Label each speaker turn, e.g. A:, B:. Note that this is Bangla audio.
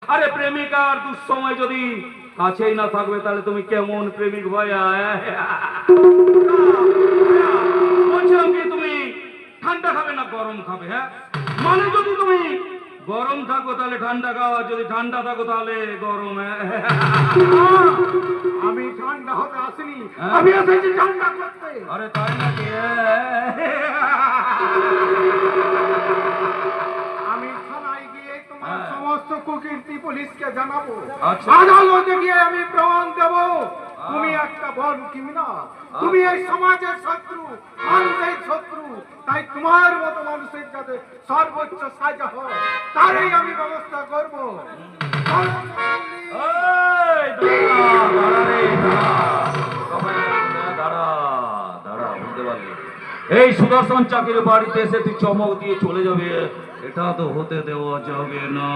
A: আরে প্রেমিকার দুঃসময় যদি কাছেই না থাকবে তাহলে তুমি কেমন প্রেমিক ভাইয়া? বলছিলাম কি তুমি ঠান্ডা খাবে না গরম খাবে? হ্যাঁ, মানে যদি তুমি গরম থাকো তাহলে ঠান্ডা খাও, আর যদি ঠান্ডা থাকো তাহলে গরম।
B: আমি ঠান্ডা হতে আসিনি, আমি এসেছি ঠান্ডা করতে।
A: আরে তাই নাকি?
B: আমি থানায় গিয়ে তোমার সমস্ত কুকীর্তি পুলিশকে জানাবো।
A: আচ্ছা।
B: আদালতে গিয়ে আমি প্রমাণ দেব তুমি একটা বড় ক্রিমিনাল, তুমি এই সমাজের শত্রু, মানুষের শত্রু। তাই তোমার মতো মানুষের যাতে সর্বোচ্চ সাজা হয় তারই আমি ব্যবস্থা করব।
A: এই সুদর্শন চাকির বাড়িতে এসে তুই চমক দিয়ে চলে যাবে, এটা তো হতে দেওয়া যাবে না।